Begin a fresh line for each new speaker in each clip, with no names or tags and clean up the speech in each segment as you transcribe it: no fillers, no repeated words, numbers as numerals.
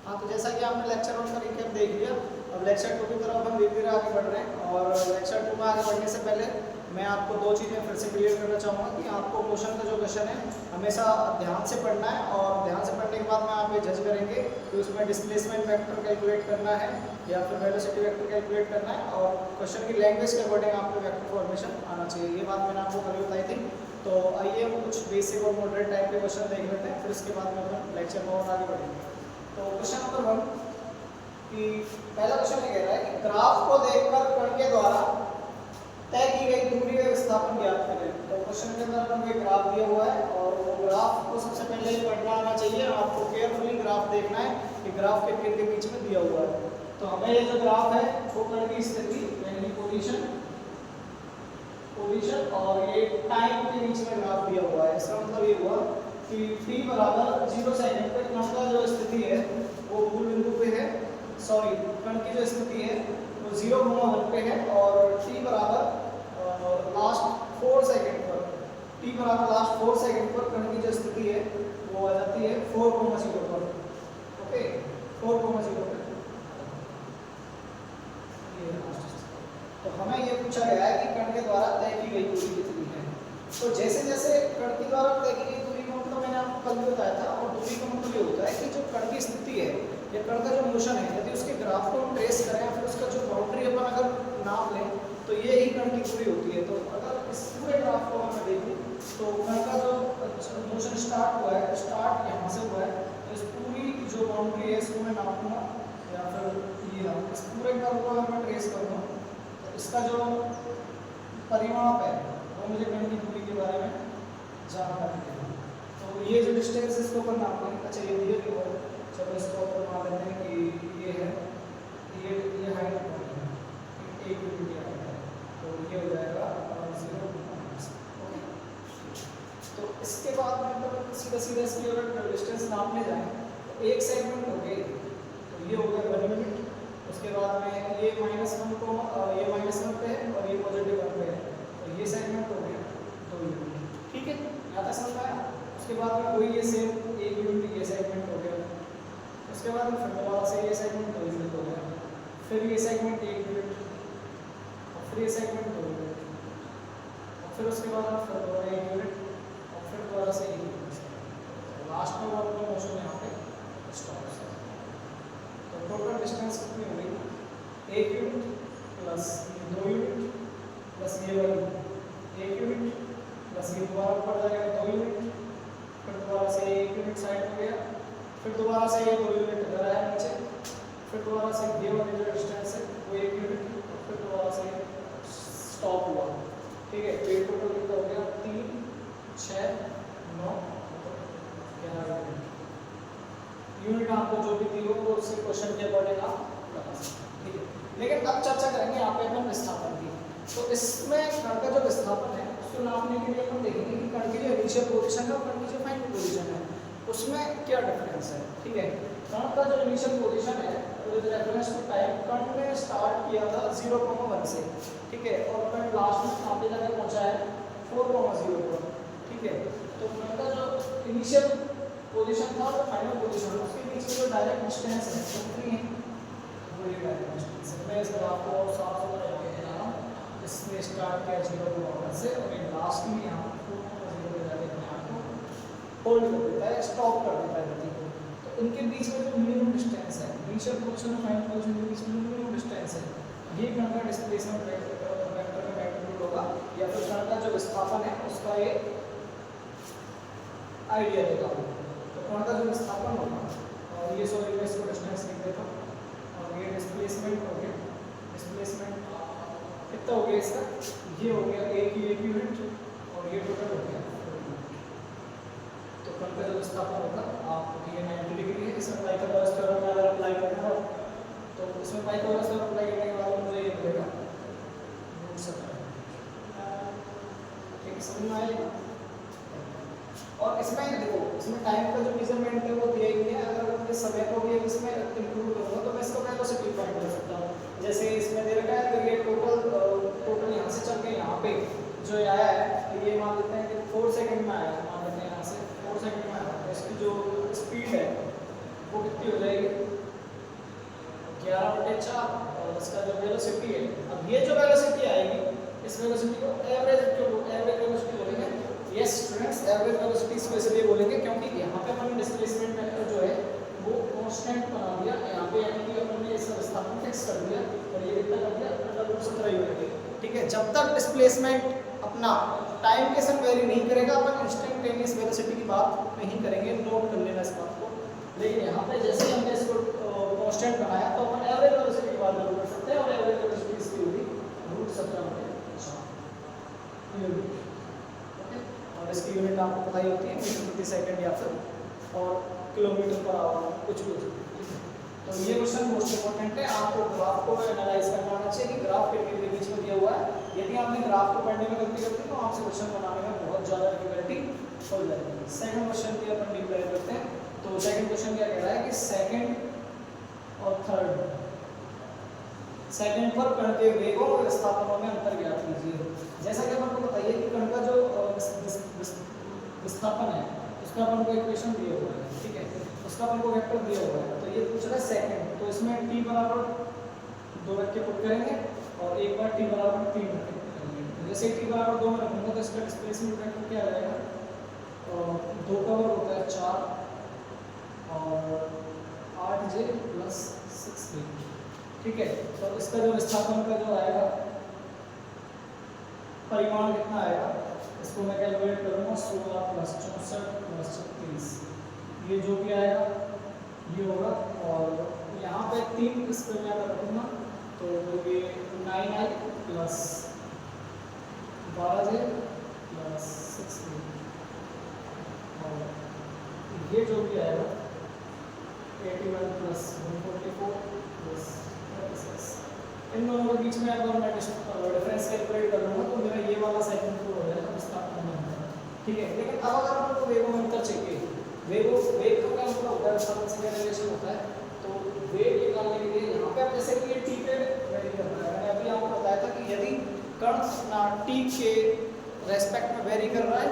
हाँ, तो जैसा कि आपने लेक्चर 1 का रिकैप देख लिया, अब लेक्चर 2 की तरफ हम धीरे धीरे आगे बढ़ रहे हैं। और लेक्चर 2 में आगे बढ़ने से पहले मैं आपको दो चीज़ें फिर से क्लियर करना चाहूँगा कि आपको क्वेश्चन है हमेशा ध्यान से पढ़ना है, और ध्यान से पढ़ने के बाद में आप ये जज करेंगे कि उसमें डिस्प्लेसमेंट वेक्टर कैलकुलेट करना है या फिर वेलोसिटी वेक्टर कैलकुलेट करना है, और क्वेश्चन की लैंग्वेज के अकॉर्डिंग आपको वेक्टर फॉर्मेशन आना चाहिए। ये बात मैंने आपको कल बताई थी। तो आइए हम कुछ बेसिक और मॉडरेट टाइप के क्वेश्चन देख लेते हैं, फिर उसके बाद में हम लेक्चर में और आगे बढ़ेंगे। तो क्वेश्चन नंबर 1 कि पहला क्वेश्चन ये कह रहा है कि ग्राफ को देखकर कण के द्वारा तय की गई दूरी का विस्थापन ज्ञात करें। तो क्वेश्चन के अंदर हमको एक ग्राफ दिया हुआ है, और वो ग्राफ को सबसे पहले पढ़ना आना चाहिए। आपको केयरफुली ग्राफ देखना है कि ग्राफ के बीच में दिया हुआ है। तो हमें ये जो ग्राफ है वो कण की स्थिति यानी पोजीशन और ये टाइम के बीच में ग्राफ दिया हुआ है। इसका मतलब ये हुआ कि t बराबर 0 सेकंड पे कण का जो स्थिति है वो मूल बिंदु पे है, सॉरी कण की जो स्थिति है वो 0,1 पे है, और t बराबर लास्ट 4 सेकंड पर कण की जो स्थिति है वो आ जाती है 4,0 पर। ओके, 4,0 पर। तो हमें ये पूछा गया है कि कण के द्वारा तय की गई दूरी कितनी है। तो जैसे जैसे कण के द्वारा तय की गई दूरी का मतलब मैंने आपको कल भी बताया था, और दूरी का मतलब ये होता है कि जो कण की स्थिति है या कण का जो मोशन है, यदि उसके ग्राफ को हम ट्रेस करें या फिर उसका जो बाउंड्री अपन अगर नाप लें तो ये ही कण की दूरी होती है। तो अगर इस पूरे ग्राफ को हमें देखें तो कण का जो मोशन स्टार्ट हुआ है, स्टार्ट यहाँ से हुआ है, तो इस पूरी जो बाउंड्री है इसको मैं नापूंगा, या फिर ये इस पूरे कर्व को अगर मैं ट्रेस करूँगा तो इसका जो परिमाप है वो मुझे कण की दूरी के बारे में जानकारी देगा। तो ये जो डिस्टेंस है इसको अपन नाप लेंगे। अच्छा, ये दिया कि वो चलो इसको अपन मान लेते हैं कि ये है, ये हाइट है, 1 मीटर है, तो ये हो जाएगा 0। ओके, तो इसके बाद में मतलब सीधा इसकी अगर डिस्टेंस नापने जाए तो एक सेगमेंट हो गई, तो ये हो गया 1 यूनिट। उसके बाद में ये -1 को ये -1 पे है और ये +1 पे है, तो ये सेगमेंट हो गया 2 यूनिट। ठीक है, यहाँ तक समझ आया। उसके बाद में वही ये सेम 1 यूनिट ये सेगमेंट हो गया। उसके बाद में फिर दोबारा से ये सेगमेंट 2 यूनिट हो गया, फिर ये सेगमेंट 1 यूनिट, और फिर ये सेगमेंट 2 यूनिट, और फिर उसके बाद में फिर दोबारा 1 यूनिट, और फिर दोबारा से 1 यूनिट। लास्ट में वो अपना मोशन यहाँ पे स्टॉप हो जाएगा। तो टोटल डिस्टेंस कितनी हो गई? 1 यूनिट प्लस 2 यूनिट प्लस ये वाली 1 यूनिट प्लस ये दोबारा ऊपर जाएगा 2 यूनिट, फिर दोबारा से 1 यूनिट साइड हो गया, फिर दोबारा से ये 2 यूनिट इधर आया नीचे, फिर दोबारा से ये वाली जो डिस्टेंस है वो 1 यूनिट, और फिर दोबारा से स्टॉप हुआ। ठीक है, तो ये टोटल कितना हो गया? 3 6 9 11 यूनिट। आपको जो भी दी हो वो उसी क्वेश्चन के अकॉर्डिंग आप लगा सकते हैं। ठीक है, लेकिन अब चर्चा करेंगे यहाँ पे अपन विस्थापन की। तो इसमें कण का जो विस्थापन है उसको नापने के लिए अपन देखेंगे कि कण की जो इनिशियल पोजीशन है और कण की जो फाइनल पोजीशन है उसमें क्या डिफरेंस है। ठीक है, कण का जो इनिशियल पोजीशन है विद रेफरेंस टू टाइम, कण ने स्टार्ट किया था 0,1 से। ठीक है, और कण लास्ट में कहाँ पे जाके पहुंचा है 4,0 पर। ठीक है, तो कण का जो इनिशियल पोजीशन था और फाइनल पोजीशन उसके बीच में जो डायरेक्ट डिस्टेंस है कितनी है? वो ये डायरेक्ट डिस्टेंस है। मैं इस ग्राफ को और साफ सुथरा करके दिखा रहा हूँ। इसने स्टार्ट किया 0,1 से और ये लास्ट में यहाँ 4,0 पे जाके अपने आप को होल्ड कर देता है, स्टॉप कर देता है गति को। तो इनके बीच में जो मिनिमम डिस्टेंस है, इनिशियल पोजीशन और फाइनल पोजीशन के बीच में जो मिनिमम डिस्टेंस है, ये कण का डिस्प्लेसमेंट वेक्टर का मैग्नीट्यूड होगा, या फिर कण का जो विस्थापन है उसका ये आइडिया देगा। तो कण का जो विस्थापन होगा, और ये सॉरी मैं इसको डिस्टेंस लिख देता हूँ, और ये डिस्प्लेसमेंट हो गया, डिस्प्लेसमेंट कितना हो गया इसका? ये हो गया 1 यूनिट, और ये टोटल हो गया 4 यूनिट। तो कण का जो विस्थापन होगा आप ये 90 डिग्री है। इसमें पाइथागोरस थ्योरम में अगर अप्लाई करना हो तो इसमें पाइथागोरस थ्योरम अप्लाई करने के बाद मुझे ये मिलेगा समझ में आएगा। और इसमें देखो, इसमें टाइम का जो मेजरमेंट है वो दिया ही है। अगर मैं समय को भी इसमें इंक्लूड करूँगा तो मैं इसको वेलोसिटी फाइंड कर सकता हूँ। जैसे इसमें दे रखा है कि ये टोटल यहाँ से चल के यहाँ पे जो आया है, तो ये मान लेते हैं कि 4 सेकंड में आया है, मान लेते हैं यहाँ से 4 सेकंड में आया है। तो इसकी जो स्पीड है वो कितनी हो जाएगी 11/4 और इसका जो वेलोसिटी है, अब ये जो वेलोसिटी आएगी इस वेलोसिटी को एवरेज वेलोसिटी बोलेंगे। यस स्टूडेंट्स, एवरेज वेलोसिटी इसको इसलिए बोलेंगे क्योंकि यहाँ पे अपन डिस्प्लेसमेंट वेक्टर जो है वो कांस्टेंट बना दिया, यहाँ पे यानी कि अपन ने इसका विस्थापन फिक्स कर दिया और ये कितना कर दिया √17 यूनिट। ठीक है, जब तक डिस्प्लेसमेंट अपना टाइम के संग वेरी नहीं करेगा अपन इंस्टेंटेनियस वेलोसिटी की बात नहीं करेंगे, नोट कर लेना इस बात को। लेकिन यहाँ पे जैसे हमने इसको कांस्टेंट बनाया तो अपन एवरेज वेलोसिटी की बात जरूर कर सकते हैं और एवरेज वेलोसिटी इसकी होगी √17 और इसकी यूनिट आपको पता ही होती है मीटर प्रति सेकंड या फिर और किलोमीटर पर आवर कुछ भी हो सकती है। तो ये क्वेश्चन मोस्ट इंपॉर्टेंट है, आपको ग्राफ को एनालाइज करना आना चाहिए कि ग्राफ के बीच में दिया हुआ है। यदि आपने ग्राफ को पढ़ने में गलती करती तो आपसे क्वेश्चन बनाने में बहुत ज़्यादा डिफिकल्टी हो जाएगी। सेकंड क्वेश्चन की अपन डीप डाइव करते हैं। तो सेकंड क्वेश्चन क्या कह रहा है कि सेकंड और थर्ड सेकंड पर कण के वेगों और विस्थापनों में अंतर ज्ञात कीजिए। जैसा कि आपको बताइए कि कण का जो विस्थापन है उसका अपन को इक्वेशन दिया हुआ है, ठीक है, उसका अपन को वेक्टर दिया हुआ है। तो ये पूछ रहा है सेकंड, तो इसमें t बराबर 2 रख के पुट करेंगे और एक बार t बराबर 3 रख के पुट करेंगे। तो जैसे t बराबर 2 में रखूंगा तो इसका डिस्प्लेसमेंट वेक्टर क्या आ जाएगा, 2 का वर्ग होता है 4 और 8j + 6k, ठीक है। तो इसका जो विस्थापन का जो आएगा परिमाण कितना आएगा, इसको मैं कैलकुलेट करूंगा 16 + 64 + 36, ये जो भी आएगा ये होगा। और यहाँ पे 3 इस पर मैं रखूंगा तो ये 9i + 12j + 6k और ये जो भी आएगा 81 + 144 + 36। इन दोनों के बीच में अगर मैं डिफरेंस कैलकुलेट कर लूँगा तो मेरा ये वाला सेकंड को हो जाएगा विस्थापन में अंतर, ठीक है। लेकिन अब अगर आपको वेगों में अंतर चाहिए, वेग का क्या मतलब होता है, विस्थापन से क्या रिलेशन होता है, तो वेग निकालने के लिए यहाँ पे जैसे कि ये t पे वेरी कर रहा है, मैंने अभी आपको बताया था कि यदि कण अपना t के रेस्पेक्ट में वेरी कर रहा है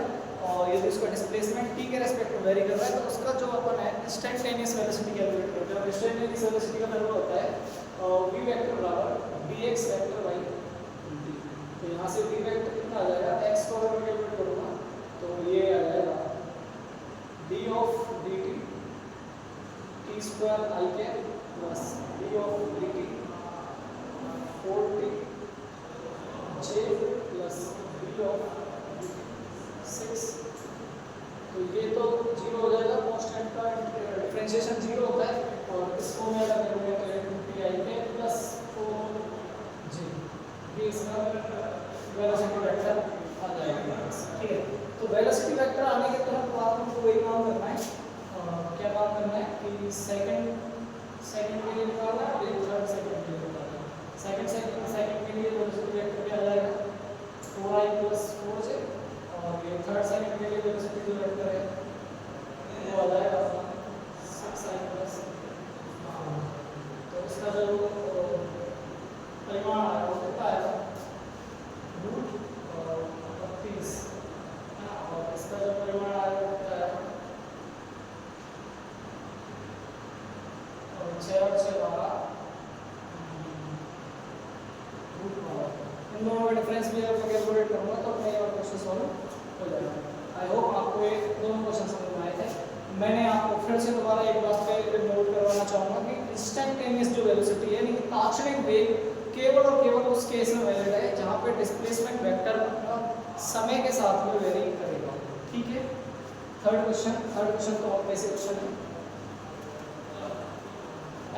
और यदि उसका डिस्प्लेसमेंट t के रेस्पेक्ट में वेरी कर रहा है तो उसका जो अपन है इंस्टेंटेनियस वेलोसिटी कैलकुलेट करते हैं। और इंस्टेंटेनियस वेलोसिटी का मतलब होता है v वेक्टर बराबर dx वेक्टर बाई dt। तो यहाँ से v वेक्टर कितना आ जाएगा, x को अगर मैं कैलकुलेट करूँगा तो ये आ जाएगा d of dt t² ik plus d of dt 4t j plus d of 6। तो ये तो 0 हो जाएगा, कांस्टेंट का डिफरेंशिएशन 0 होता है और इसको मैं अगर करूँगा तो 2πik plus 4j, ये इसका वेलोसिटी वेक्टर आ जाएगा, ठीक है। तो वेलोसिटी वेक्टर आने के तुरंत बाद हमको वही काम करना है, क्या काम करना है कि सेकंड के लिए निकालना है और थर्ड सेकंड के लिए निकालना है। सेकंड के लिए वेलोसिटी वेक्टर क्या आ जाएगा 4i + 4j और ये थर्ड सेकंड के लिए वेलोसिटी जो वेक्टर है वो आ जाएगा 6i + 4। तो इसका जो परिमाण आएगा वो कितना आएगा √32 और इसका जो परिमाण आएगा वो कितना आएगा 6 और 6 12 √12। इन दोनों का डिफरेंस भी अगर मैं कैलकुलेट करूँगा तो अपना ये क्वेश्चन सॉल्व हो जाएगा। आई होप आपको ये दोनों क्वेश्चन समझ में आए थे। मैंने आपको फिर से दोबारा एक बात पे नोट करवाना चाहूँगा कि इंस्टेंटेनियस जो वेलोसिटी है, यानी कि तात्क्षणिक वेग केवल और केवल उस केस में वैलिड है जहाँ पे डिस्प्लेसमेंट वेक्टर समय के साथ में वेरी करेगा, ठीक है। थर्ड क्वेश्चन तो बहुत बेसिक क्वेश्चन है,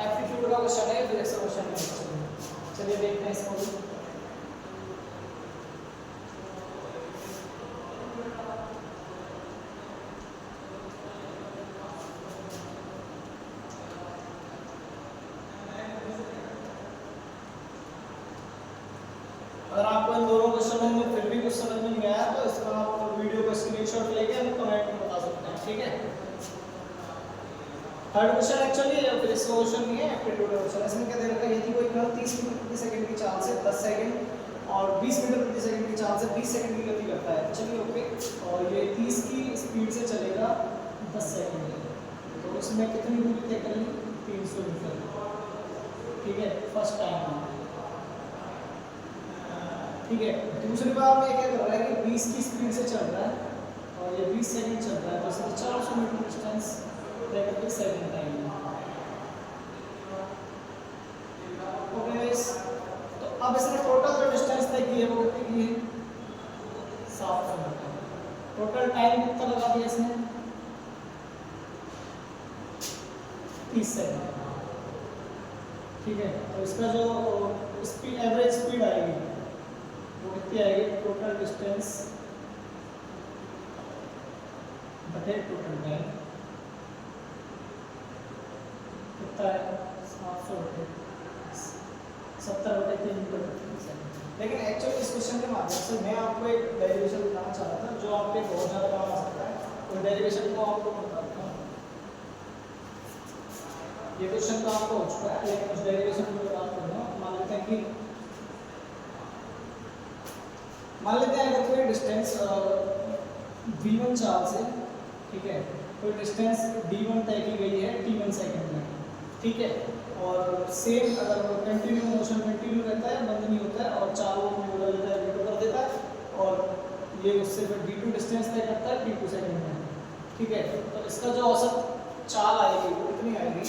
एप्टीट्यूड का क्वेश्चन है, फिजिक्स का क्वेश्चन है। चलिए देखते हैं इसको। अगर आपको इन दोनों क्वेश्चनों में फिर भी कुछ समझ में नहीं आया तो इसका आप वीडियो का स्क्रीनशॉट लेके हमें कमेंट में बता सकते हैं, ठीक है। थर्ड क्वेश्चन एक्चुअली फिर इसका क्वेश्चन नहीं है, एप्टीट्यूड क्वेश्चन। इसमें क्या दे रखा है, यदि कोई कण 30 मीटर प्रति सेकंड की चाल से 10 सेकंड और 20 मीटर प्रति सेकंड की चाल से 20 सेकंड की गति करता है, चलिए ओके, और ये 30 की स्पीड से चलेगा 10 सेकंड में, तो तो इसमें कितनी दूरी तय कर ली? 300 मीटर। ठीक है, फर्स्ट टाइम। ठीक है, दूसरी बार में क्या कर रहा है कि 20 की स्पीड से चल रहा है और ये 20 सेकंड चल रहा है, तो इसमें 400 मीटर डिस्टेंस तय करके सेकंड टाइम। ओके गाइस, तो अब इसने टोटल जो डिस्टेंस तय की है वो कितनी की है? 700 मीटर। टोटल टाइम कितना लगा दिया इसने? 30 सेकंड। ठीक है, तो इसका जो स्पीड, एवरेज स्पीड आएगी वो कितनी आएगी? टोटल डिस्टेंस बटे टोटल टाइम कितना है? 700 बटे 70 बटे 3 मीटर प्रति सेकंड। लेकिन एक्चुअली इस क्वेश्चन के माध्यम से मैं आपको एक डेरिवेशन बताना चाह रहा था जो आपके बहुत ज़्यादा काम आ सकता है। तो डेरिवेशन को आपको बताता हूँ। ये क्वेश्चन तो आपको हो चुका है, लेकिन उस डेरिवेशन को बात करना। मान लेते हैं कि अगर कोई डिस्टेंस v1 चार्ज से, ठीक है, कोई डिस्टेंस d1 तय की गई है t1 सेकंड में, ठीक है, और सेम अगर कंटिन्यू मोशन कंटिन्यू रहता है, बंद नहीं होता है और चारों में बदल देता है, v2 कर देता है और ये उससे फिर d2 डिस्टेंस तय करता है t2 सेकंड में। ठीक है, तो इसका जो औसत चाल आएगी वो कितनी आएगी?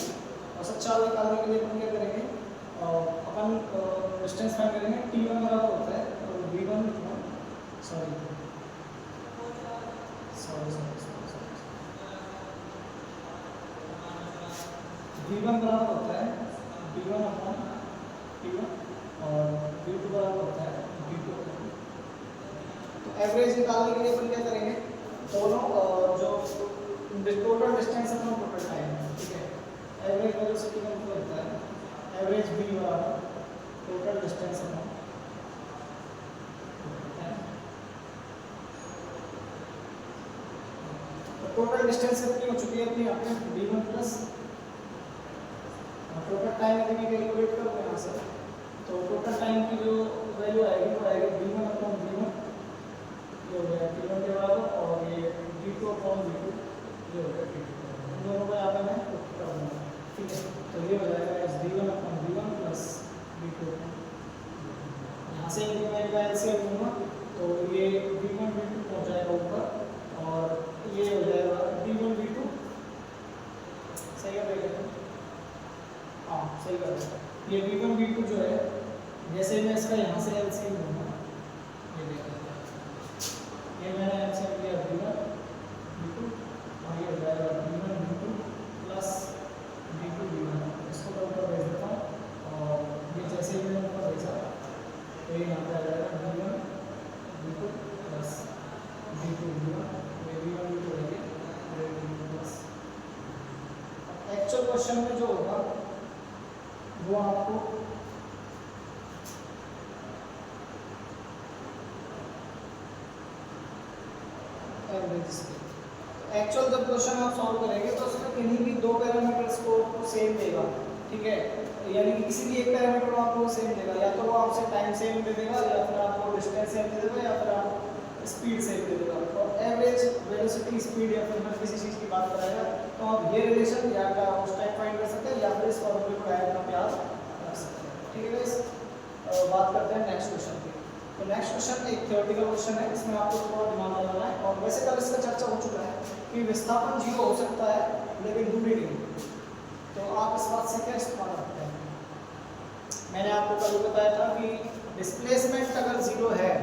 औसत चाल निकालने के लिए अपन क्या करेंगे? अपन डिस्टेंस फाइंड करेंगे। t1 बराबर होता है v1 सॉरी v1 बराबर होता है v1 अपॉन t1 और v2 बराबर होता है v2। तो एवरेज निकालने के लिए अपन क्या करेंगे? दोनों जो टोटल डिस्टेंस अपना टोटल टाइम, ठीक है, एवरेज वेलोसिटी का मतलब होता है एवरेज v बराबर टोटल डिस्टेंस अपना टोटल डिस्टेंस कितनी हो चुकी है अपनी यहाँ पे? d1 प्लस टोटल टाइम कितनी कैलकुलेट करो यहाँ से। तो टोटल टाइम की जो वैल्यू आएगी वो आएगी d1 अपॉन v1, ये हो गया t1 के बराबर, और ये d2 अपॉन v2, ये हो गया t2। इन दोनों को यहाँ पे मैं पुट कर दूँगा। ठीक है, तो ये हो जाएगा d1 upon v1 plus d2। यहाँ से यदि मैं इनका एलसीएम लूँगा तो ये v1 v2 पहुँच जाएगा ऊपर और ये हो जाएगा d1 v2। सही है भैया? हाँ सही कर रहे हैं। ये v1 v2 जो है, जैसे मैं इसका यहाँ से एलसीएम लूँगा, ये देखो, ये मैंने एलसीएम लिया v1 v2 और ये हो जाएगा v1 v2 plus v2 v1। इसको मैं ऊपर भेज देता हूँ और ये जैसे ही मैंने ऊपर भेजा तो ये यहाँ पे आ जाएगा v1 v2 plus v2 v1। Actual question में जो होगा वो आपको एक्चुअल जब क्वेश्चन आप सॉल्व करेंगे तो उसमें किन्हीं भी दो पैरामीटर्स को सेम देगा। ठीक है, यानी कि किसी भी एक पैरामीटर को आपको सेम देगा, या तो वो आपसे टाइम सेम दे देगा या फिर आपको डिस्टेंस सेम दे देगा या फिर आपको स्पीड सेम दे देगा। और एवरेज वेलोसिटी स्पीड या फिर हर किसी चीज़ की बात कराएगा तो आप ये रिलेशन या का उस टाइप फाइंड कर सकते हैं या फिर इस फॉर्मूले को डायग्राम पे आप रख सकते हैं। ठीक है गाइस, बात करते हैं नेक्स्ट क्वेश्चन की। तो नेक्स्ट क्वेश्चन एक थ्योरेटिकल क्वेश्चन है, इसमें आपको थोड़ा दिमाग लगाना है। और वैसे कल इसका चर्चा हो चुका है कि विस्थापन जीरो हो सकता है लेकिन दूरी नहीं। तो आप इस बात से क्या इस्तेमाल करते हैं? मैंने आपको कल बताया था कि डिस्प्लेसमेंट अगर जीरो है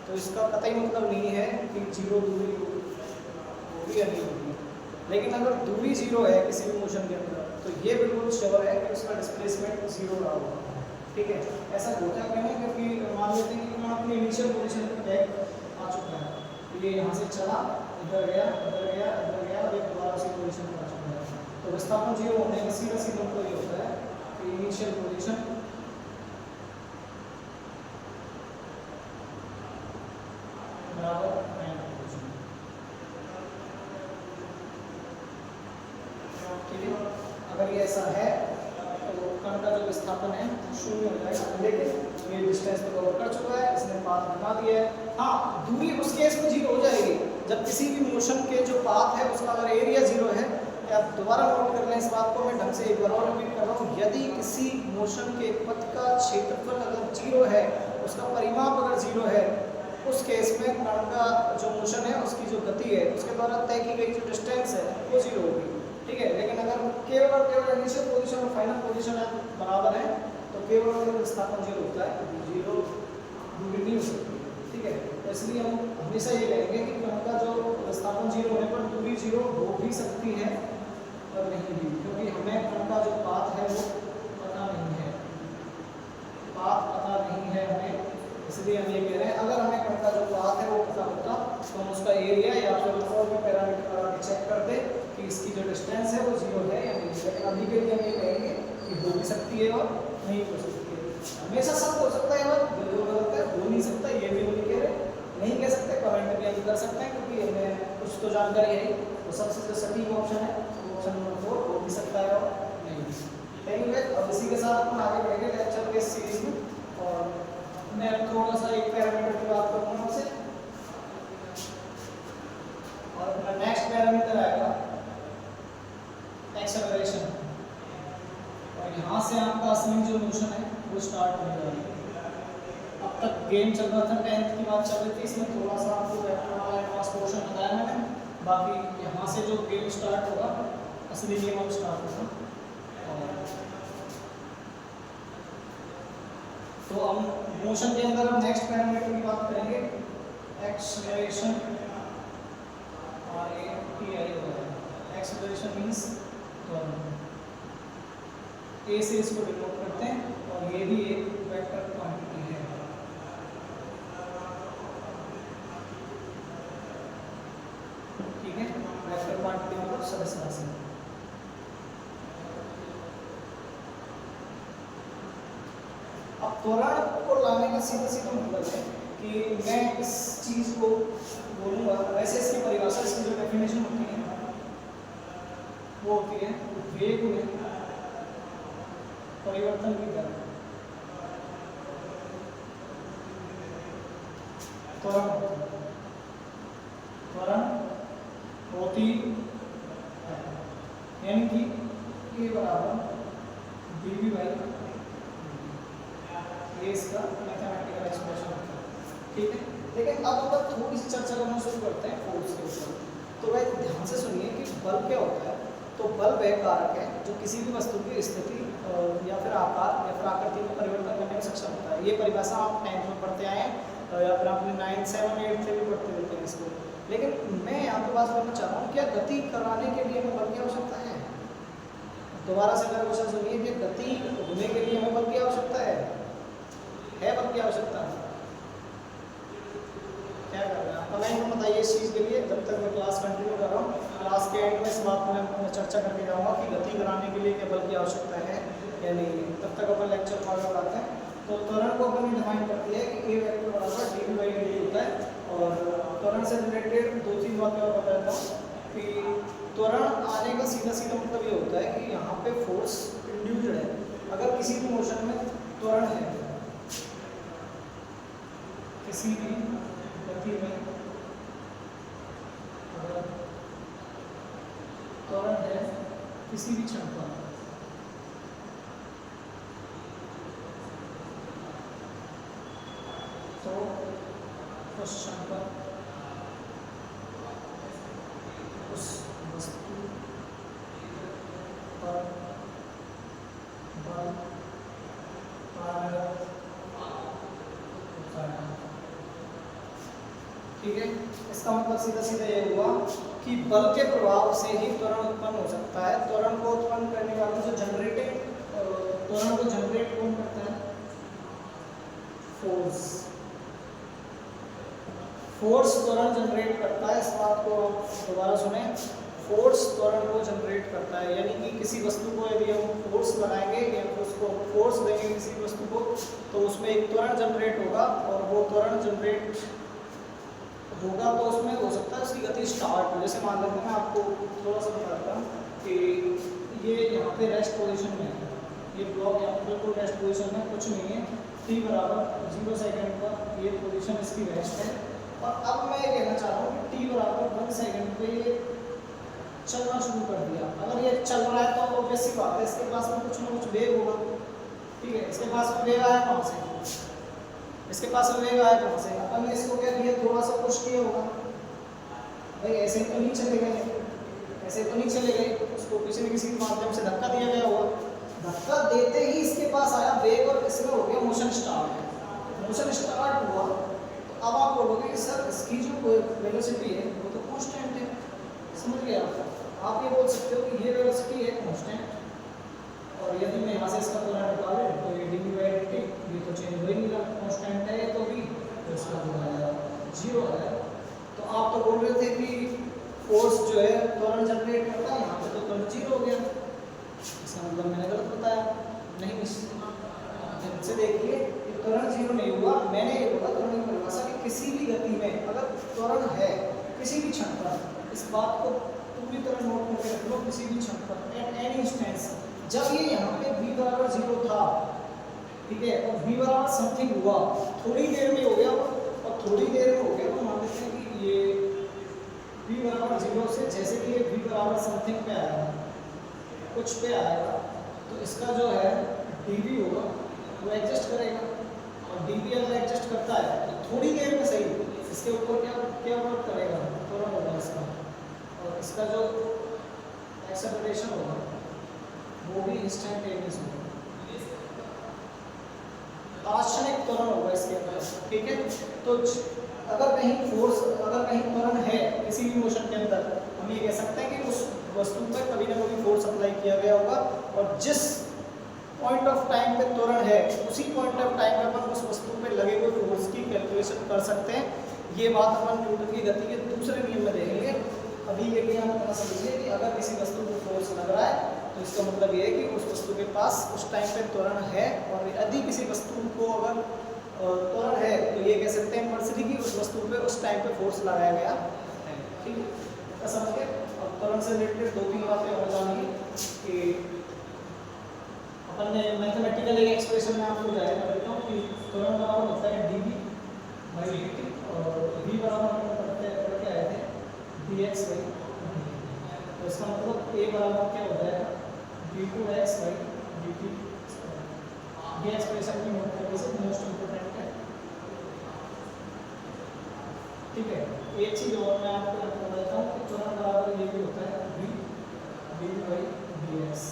तो इसका कतई मतलब नहीं है कि जीरो दूरी होगी या नहीं होगी। लेकिन अगर दूरी जीरो है किसी भी मोशन के अंदर तो ये बिल्कुल श्योर है कि उसका डिस्प्लेसमेंट जीरो रहा होगा। ठीक है, ऐसा होता क्यों है? क्योंकि मान लेते हैं कि मैं अपनी इनिशियल पोजीशन पर बैक आ चुका है, तो ये यहाँ से चला, इधर गया, इधर गया, इधर गया और ये दोबारा उसी पोजीशन पर आ चुका है। तो विस्थापन जीरो होने का सीधा सीधा मतलब ये होता है कि इनिशियल पोजीशन बराबर फाइनल पोजीशन। ठीक है, अगर ये ऐसा है तो कण का जो विस्थापन है शून्य हो जाएगा। लेकिन ये डिस्टेंस तो कवर कर चुका है, इसने पाथ बना दिया है। हाँ, दूरी उस केस में जीरो हो जाएगी जब किसी भी मोशन के जो पाथ है उसका अगर एरिया जीरो है आप दोबारा नोट कर लें इस बात को, मैं ढंग से एक बार और रिपीट कर रहा हूँ। यदि किसी मोशन के पथ का क्षेत्रफल अगर 0 है, उसका परिमाप अगर 0 है, उस केस में कण का जो मोशन है, उसकी जो गति है, उसके द्वारा तय की गई जो डिस्टेंस है वो 0 होगी, ठीक है। लेकिन अगर केवल और केवल इनिशियल पोजीशन और फाइनल पोजीशन बराबर है, तो केवल और केवल विस्थापन 0 होता है, 0 दूरी नहीं हो सकती, ठीक है। तो इसलिए हम हमेशा ये कहेंगे कि कण का जो विस्थापन 0 होने पर दूरी 0 हो भी सकती है और नहीं भी, क्योंकि हमें कण का जो पाथ है वो पता नहीं है, पाथ पता नहीं है हमें, इसलिए हम ये कह रहे हैं अगर हमें कण का जो पाथ है वो पता होता तो हम उसका एरिया या फिर और भी पैरामीटर लगा के चेक कर दे कि इसकी जो डिस्टेंस है वो 0 है या नहीं। लेकिन अभी के लिए हम ये कहेंगे कि हो भी सकती है और नहीं हो सकती है। हमेशा सब हो सकता है और बिल्कुल गलत है, हो नहीं सकता ये भी नहीं कह रहे, नहीं कह सकते, कमेंट भी हम कर सकते हैं, क्योंकि हमें कुछ तो जानकारी है। तो सबसे जो सटीक ऑप्शन है वो ऑप्शन नंबर 4, हो भी सकता है और नहीं भी। एनीवे, अब इसी के साथ हम आगे बढ़ेंगे लेक्चर के सीरीज में, और मैं थोड़ा सा एक पैरामीटर की बात करूंगा आपसे, और अपना नेक्स्ट पैरामीटर आएगा एक्सेलरेशन, और यहाँ से आपका असली जो मोशन है वो स्टार्ट होने वाली है। अब तक गेम चल रहा था, 10th की बात चल रही थी, इसमें थोड़ा सा आपको वेक्टर वाला एडवांस पोर्शन बताया मैंने, बाकी यहाँ से जो गेम स्टार्ट होगा, असली गेम अब स्टार्ट होगा। तो हम मोशन के अंदर हम नेक्स्ट पैरामीटर की बात करेंगे, एक्सेलरेशन, और ये टी-आई होगा। एक्सेलरेशन मींस त्वरण, ए से इसको डिनोट करते हैं, और ये भी एक वेक्टर क्वांटिटी है। ठीक है, वेक्टर क्वांटिटी मतलब सदिश राशि। अब त्वरण को लाने का सीधा सीधा मतलब है कि मैं इस चीज को बोलूंगा, वैसे इसकी परिभाषा, इसकी जो डेफिनेशन होती है वो होती है वेग में परिवर्तन की दर। त्वरण होती है, यानी कि ए बराबर dv बाई, ये इसका मैथमेटिकल एक्सप्रेशन है, ठीक है। लेकिन अब हम थोड़ी सी चर्चा करना शुरू करते हैं फोर्स के ऊपर। तो भाई ध्यान से सुनिए कि बल क्या होता है। तो बल वह कारक है जो किसी भी वस्तु की स्थिति या फिर आकार या फिर आकृति में परिवर्तन करने में सक्षम होता है। ये परिभाषा आप 10th में पढ़ते आए हैं या फिर आपने 9, 7, 8 से भी पढ़ते रहते हैं इसको। लेकिन मैं यहाँ पे बात करना चाह रहा हूँ, क्या गति कराने के लिए हमें बल की आवश्यकता है? दोबारा से मेरा क्वेश्चन सुनिए कि गति होने के लिए हमें बल की आवश्यकता है बल की आवश्यकता? क्या कर रहे हैं आप? कमेंट में बताइए इस चीज़ के लिए। जब तक मैं क्लास कंटिन्यू कर रहा हूँ, क्लास के एंड में इस बात में मैं चर्चा करके जाऊँगा कि गति कराने के लिए क्या बल की आवश्यकता है या नहीं। तब तक अपन लेक्चर फॉलो करते हैं। तो त्वरण को अपन डिफाइन करती है कि ए वेक्टर बराबर dv बाई dt होता है। और त्वरण से रिलेटेड 2-3 बातें और बता देता हूँ कि त्वरण आने का सीधा सीधा मतलब ये होता है कि यहाँ पे फोर्स इंड्यूस्ड है। अगर किसी भी मोशन में त्वरण है, किसी भी गति में अगर त्वरण है किसी भी क्षण पर, तो उस क्षण पर उस वस्तु पर बल कार्यरत होता है। ठीक है, इसका मतलब सीधा सीधा ये हुआ कि बल के प्रभाव से ही त्वरण उत्पन्न हो सकता है। त्वरण को उत्पन्न करने वाला जो जनरेटिंग, त्वरण को जनरेट कौन करता है? फोर्स। फोर्स त्वरण जनरेट करता है। इस बात को दोबारा सुने, फोर्स त्वरण को जनरेट करता है। यानी कि किसी वस्तु को यदि हम फोर्स लगाएंगे या फिर उसको फोर्स देंगे किसी वस्तु को, तो उसमें एक त्वरण जनरेट होगा, और वो त्वरण जनरेट होगा तो उसमें हो सकता है उसकी गति स्टार्ट हो। जैसे मान लेते हैं, मैं आपको थोड़ा सा बता देता हूँ कि ये यहाँ पे रेस्ट पोजीशन में है, ये ब्लॉक यहाँ पे बिल्कुल रेस्ट पोजीशन में, कुछ नहीं है, t बराबर 0 सेकेंड पर ये पोजीशन इसकी रेस्ट है। और अब मैं ये कहना चाह रहा हूँ कि t बराबर 1 सेकेंड पे ये चलना शुरू कर दिया। अगर ये चल रहा है तो ऑब्वियस सी बात है इसके पास में कुछ ना कुछ वेग होगा, ठीक है। इसके पास में वेग आया कहाँ से, इसके पास में वेग आया कहाँ से, अपन ने इसको क्या किया, थोड़ा सा पुश किया होगा भाई, ऐसे तो नहीं चले गए, ऐसे तो नहीं चले गए, उसको किसी न किसी माध्यम से धक्का दिया गया होगा। धक्का देते ही इसके पास आया वेग और इसमें हो गया मोशन स्टार्ट। मोशन स्टार्ट हुआ तो अब आप बोलोगे कि सर इसकी जो वेलोसिटी है वो तो कांस्टेंट है, समझ गए आप ये बोल सकते हो कि ये वेलोसिटी है कांस्टेंट, और यदि मैं यहाँ से इसका त्वरण निकालूं तो ये डी/dt ये तो चेंज हो ही नहीं रहा, कांस्टेंट है तो भी, तो इसका जो आया 0 आया। तो आप तो बोल रहे थे कि फोर्स जो है त्वरण जनरेट करता है, यहाँ पे तो त्वरण 0 हो गया, इसका मतलब मैंने गलत बताया नहीं। ध्यान से देखिए त्वरण 0 नहीं हुआ, मैंने ये बोला त्वरण नहीं परिभाषा कि किसी भी गति में अगर त्वरण है किसी भी क्षण पर, इस बात को पूरी तरह नोट करके रख लो, किसी भी क्षण पर एट एनी इंस्टेंस, जब ये यहाँ पे v बराबर 0 था, ठीक है, और v बराबर समथिंग हुआ, थोड़ी देर में हो गया और थोड़ी देर में हो गया, तो मान लेते हैं कि ये v बराबर 0 से जैसे कि ये v बराबर समथिंग पे आया, कुछ पे आएगा, तो इसका जो है dv होगा वो एडजस्ट करेगा, और dv अगर एडजस्ट करता है तो थोड़ी देर में सही इसके ऊपर क्या वर्क करेगा, त्वरण होगा इसका, और इसका जो एक्सेलरेशन होगा वो भी इंस्टेंटेनियस होगा, तात्क्षणिक त्वरण होगा इसके अंदर, ठीक है। तो अगर कहीं फोर्स, अगर कहीं त्वरण है किसी भी मोशन के अंदर, हम ये कह सकते हैं कि उस वस्तु पर कभी ना कभी फोर्स अप्लाई किया गया होगा, और जिस पॉइंट ऑफ टाइम पे त्वरण है उसी पॉइंट ऑफ टाइम पे अपन उस वस्तु पे लगे हुए फोर्स की कैलकुलेशन कर सकते हैं। ये बात अपन न्यूटन की गति के दूसरे नियम में देखेंगे। अभी ये ज्ञान अपना समझिए कि अगर किसी वस्तु को फोर्स लग रहा है तो इसका मतलब ये है कि उस वस्तु के पास उस टाइम पे त्वरण है, और यदि किसी वस्तु को अगर त्वरण है तो ये कह सकते हैं मर्सिडी की उस वस्तु पे उस टाइम पे फोर्स लगाया गया है, ठीक है। समझ गए। अब त्वरण से रिलेटेड 2-3 बातें और जानिए कि अपन ने मैथमेटिकल एक एक्सप्रेशन में आपको जाहिर कर देता हूँ कि त्वरण बराबर होता है dv/dt, और v बराबर हम करके आए थे dx/dt, तो इसका मतलब a बराबर क्या हो जाएगा d2x/dt। ये एक्सप्रेशन की नोट करने से मोस्ट इंपोर्टेंट है, ठीक है। एक चीज और मैं आपको बता देता हूँ कि त्वरण बराबर ये भी होता है v dv/dx।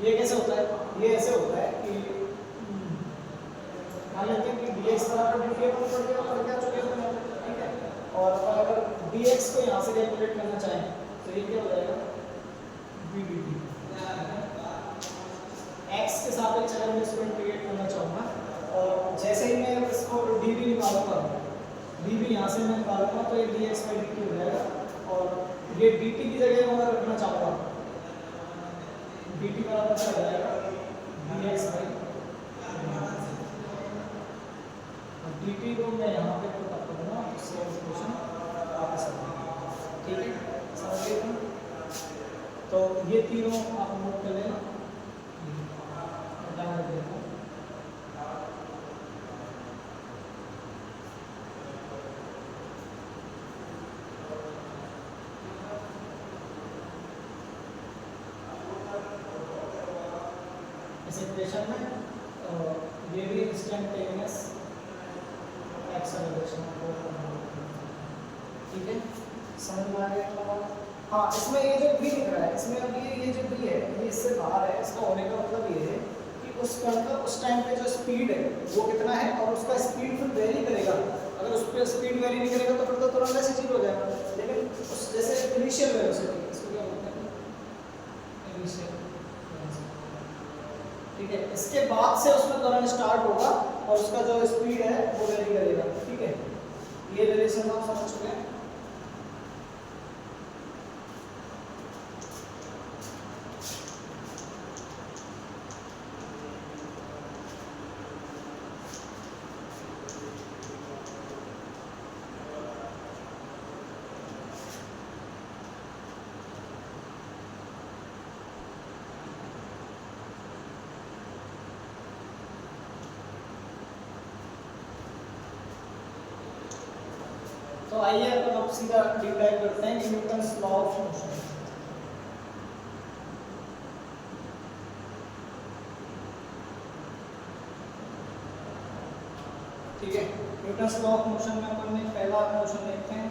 ये कैसे होता है, ये ऐसे होता है कि मान लेते हैं कि dx बराबर dt अपन पढ़ के आ चुके हैं, ठीक है, और अगर dx को यहाँ से कैलकुलेट करना चाहें तो ये क्या हो जाएगा v dt। x के सापेक्ष अगर मैं इसको इंटीग्रेट करना चाहूँगा, और जैसे ही मैं इसको dv निकालूंगा, dv यहाँ से मैं निकालूंगा तो ये dx/dt हो जाएगा, और ये dt की जगह मैं रखना चाहूँगा, dt बराबर क्या हो जाएगा dx/dt, dt को मैं यहाँ पे पुट अप करूँगा, इससे इक्वेशन वापस आ जाएगी, ठीक है, समझ गए तुम। तो ये तीनों आप नोट कर लेना। इस इक्वेशन में ये भी इंस्टेंटेनियस एक्सेलरेशन, ठीक है, समझ में आ गया। हाँ, इसमें ये जो v लिख रहा है, इसमें अब ये जो v है ये इससे बाहर है, इसका होने का मतलब ये है कि उस कण का उस टाइम पे जो स्पीड है वो कितना है, और उसका स्पीड फिर वेरी करेगा। अगर उस पर स्पीड वेरी नहीं करेगा तो फिर तो तुरंत ऐसे जीरो हो जाएगा, लेकिन उस जैसे इनिशियल वेलोसिटी, इसको क्या बोलते हैं इनिशियल, ठीक है, इसके बाद से उसमें त्वरण स्टार्ट होगा और उसका जो स्पीड है वो वेरी करेगा, ठीक है। ये रिलेशन आप समझ चुके हैं। तो आइए अब सीधा डीप डाइव करते हैं न्यूटन्स लॉ ऑफ मोशन। ठीक है। न्यूटन्स लॉ ऑफ मोशन में अपन ने पहला क्वेश्चन देखते हैं,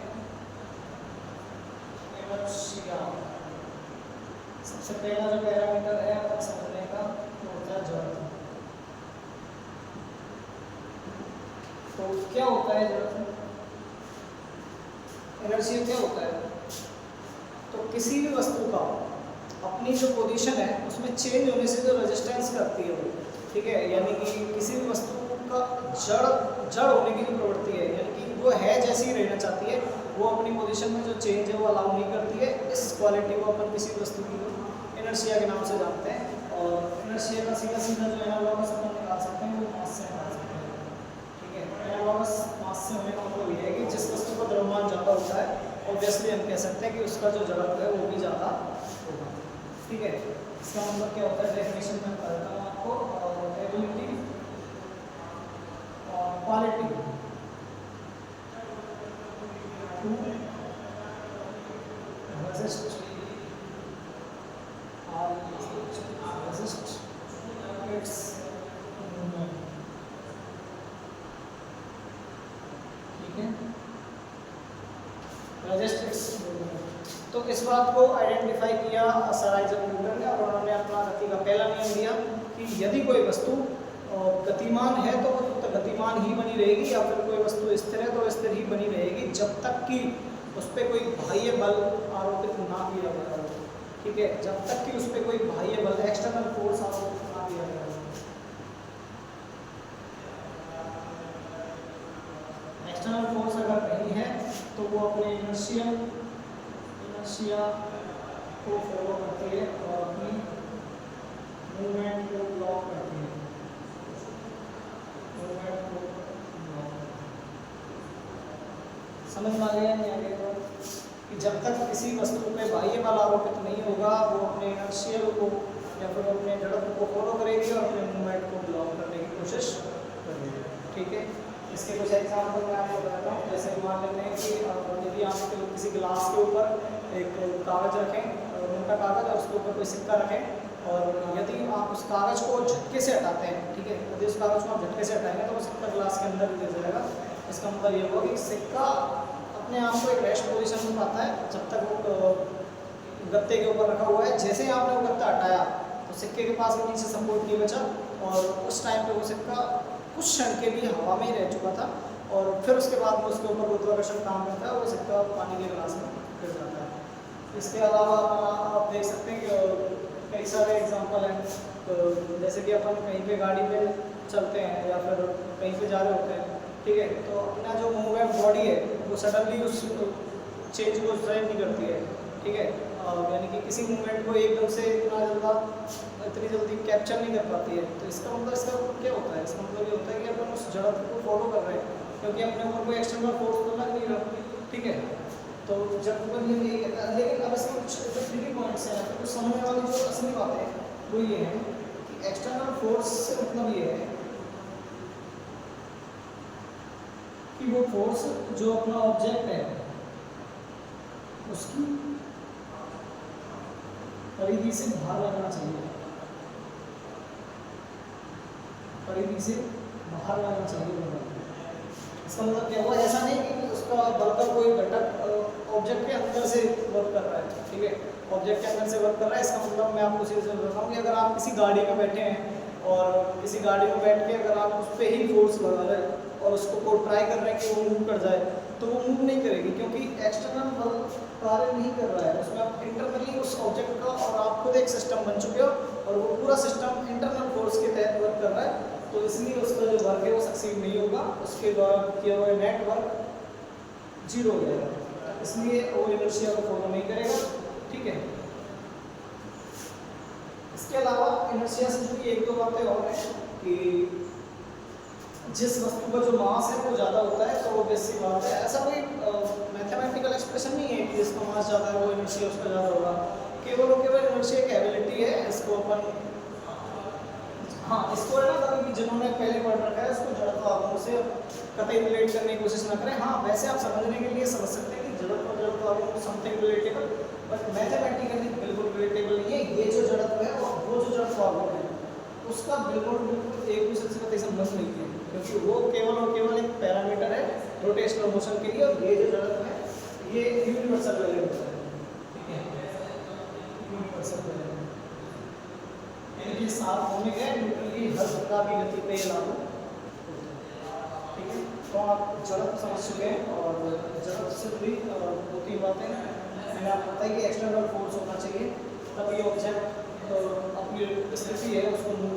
इनर्शिया। सबसे पहला जो पैरामीटर है अपन समझने का वो होता है जड़त्व। तो क्या होता है जड़त्व, इनर्शिया क्या होता है? तो किसी भी वस्तु का अपनी जो पोजीशन है उसमें चेंज होने से जो रेजिस्टेंस करती है वो, ठीक है, यानी कि किसी भी वस्तु का जड़ होने की जो प्रवृत्ति है, यानी कि वो है जैसी ही रहना चाहती है, वो अपनी पोजीशन में जो चेंज है वो अलाउ नहीं करती है। इस क्वालिटी को अपन किसी वस्तु की इनर्शिया के नाम से जानते हैं। और इनर्शिया का सीधा सीधा जो एनालॉगस अपन निकाल सकते हैं वो मास से निकाल सकते हैं, ठीक है। एनालॉगस मास से होने का मतलब ये है कि जिस वस्तु का द्रव्यमान ज़्यादा होता है ऑब्वियसली हम कह सकते हैं कि उसका जो जड़त्व है वो भी ज़्यादा होगा, ठीक है। इसका मतलब क्या होता है, डेफिनेशन में बताता हूँ आपको। एबिलिटी और quality to resist its movement, ठीक है, रेजिस्ट इट्स मूवमेंट। तो इस बात को आइडेंटिफाई किया सर आइजैक न्यूटन ने, और उन्होंने अपना गति का पहला नियम दिया कि यदि कोई वस्तु गतिमान है तो वो तो गतिमान ही बनी रहेगी, या फिर कोई वस्तु स्थिर है तो स्थिर ही बनी रहेगी जब तक कि उस पर कोई बाह्य बल आरोपित ना किया गया हो, ठीक है, जब तक कि उस पर कोई बाह्य बल एक्सटर्नल फोर्स आरोपित ना किया गया हो। एक्सटर्नल फोर्स अगर नहीं है तो वो अपने इनर्शिया को फॉलो करती है और अपनी मूवमेंट को ब्लॉक करती है, मूवमेंट को ब्लॉक। समझ में आ गया नहीं आ गया? तो कि जब तक किसी वस्तु पे बाह्य बल आरोपित नहीं होगा वो अपने इनर्शिया को या फिर अपने जड़त्व को फॉलो करेगी और अपने मूवमेंट को ब्लॉक करने की कोशिश करेगी, ठीक है। इसके कुछ एग्जाम्पल मैं आपको बताता हूँ। जैसे मान लेते हैं कि यदि आप किसी गिलास के ऊपर एक कागज़ रखें, मोटा कागज़, और उसके ऊपर कोई सिक्का रखें, और यदि आप उस कागज़ को झटके से हटाते हैं, ठीक है, यदि उस कागज़ को आप झटके से हटाएंगे तो वो सिक्का गिलास के अंदर ले जाएगा। इसका मतलब ये होगा कि सिक्का अपने आप को एक रेस्ट पोजीशन में पाता है जब तक वो गत्ते के ऊपर रखा हुआ है। जैसे ही आपने वो गत्ता हटाया तो सिक्के के पास भी नीचे सपोर्ट नहीं बचा, और उस टाइम पे वो सिक्का कुछ क्षण के लिए हवा में ही रह चुका था, और फिर उसके बाद में उसके ऊपर गुरुत्वाकर्षण काम करता है, वो सिक्का पानी के गिलास में गिर जाता है। इसके अलावा आप देख सकते हैं कि कई सारे एग्जांपल हैं। तो जैसे कि अपन कहीं पे गाड़ी पे चलते हैं या फिर कहीं पे जा रहे होते हैं, ठीक है, तो अपना जो मूवमेंट बॉडी है वो सडनली उस चेंज को ड्राइव नहीं करती है, ठीक है, यानी कि किसी मूवमेंट को एकदम से इतनी जल्दी कैप्चर नहीं कर पाती है। तो इसका मतलब क्या होता है? इसका मतलब ये होता है कि अपन उस जड़त्व को फॉलो कर रहे हैं क्योंकि अपने ऊपर कोई एक्सटर्नल फोर्स तो लग नहीं रहा, ठीक है। तो जब अपन ये नहीं कहता, लेकिन अब इसमें कुछ ट्रिकी पॉइंट्स हैं, तो कुछ समझने वाली जो असली बात है वो ये है कि एक्सटर्नल फोर्स से मतलब ये है कि वो फोर्स जो अपना ऑब्जेक्ट है उसकी परिधि से बाहर लगना चाहिए, परिधि से बाहर लगना चाहिए। इसका मतलब क्या हुआ? ऐसा नहीं कि उसका बल का कोई घटक ऑब्जेक्ट के अंदर से वर्क कर रहा है, ठीक है, ऑब्जेक्ट के अंदर से वर्क कर रहा है। इसका मतलब मैं आपको सीधे बताऊँ कि अगर आप किसी गाड़ी में बैठे हैं और किसी गाड़ी में बैठ के अगर आप उस पर ही फोर्स लगा रहे हैं और उसको को ट्राई कर रहे हैं कि वो मूव कर जाए, तो वो मूव नहीं करेगी क्योंकि एक्सटर्नल बल कार्य नहीं कर रहा है उसमें। आप इंटरनली उस ऑब्जेक्ट का और आप खुद एक सिस्टम बन चुके हो और वो पूरा सिस्टम इंटरनल फोर्स के तहत वर्क कर रहा है, तो इसलिए उसका जो वर्क है वो सक्सीड नहीं होगा, उसके द्वारा किया हुआ नेट वर्क जीरो हो जाएगा, इसलिए वो इनर्शिया को फॉलो नहीं करेगा, ठीक है। इसके अलावा इनर्शिया से जुड़ी एक दो बातें और हैं कि जिस वस्तु का जो मास है वो ज़्यादा होता है तो वो बेसिक बात है, ऐसा कोई मैथमेटिकल एक्सप्रेशन नहीं है कि जिसका मास ज़्यादा है वो इनर्शिया उसका ज़्यादा होगा, केवल इनर्शिया एक एबिलिटी है। इसको अपन इसको है ना कभी भी जिन्होंने पहले पढ़ रखा है उसको जड़त्व आगमों से कतई रिलेट करने की कोशिश ना करें। हाँ, वैसे आप समझने के लिए समझ सकते हैं कि जड़त्व आगमों समथिंग रिलेटेबल, बट मैथमेटिकली बिल्कुल रिलेटेबल नहीं है। ये जो जड़त्व है और वो जो जड़त्व आगम है उसका बिल्कुल बिल्कुल एक दूसरे से कतई संबंध नहीं है, क्योंकि वो केवल और केवल एक पैरामीटर है रोटेशनल मोशन के लिए, और ये जो जड़त्व है ये यूनिवर्सल वैल्यू होता है, ठीक है, यूनिवर्सल वैल्यू, यानी कि सार्वभौमिक है, न्यूटन की हर प्रकार की गति पे लागू होता है, ठीक है। तो आप जड़त्व समझ चुके हैं, और जड़त्व से जुड़ी 2-3 बातें मैंने आपको बताई कि एक्सटर्नल फोर्स होना चाहिए, तब ये ऑब्जेक्ट अपनी स्थिति है उसको मूव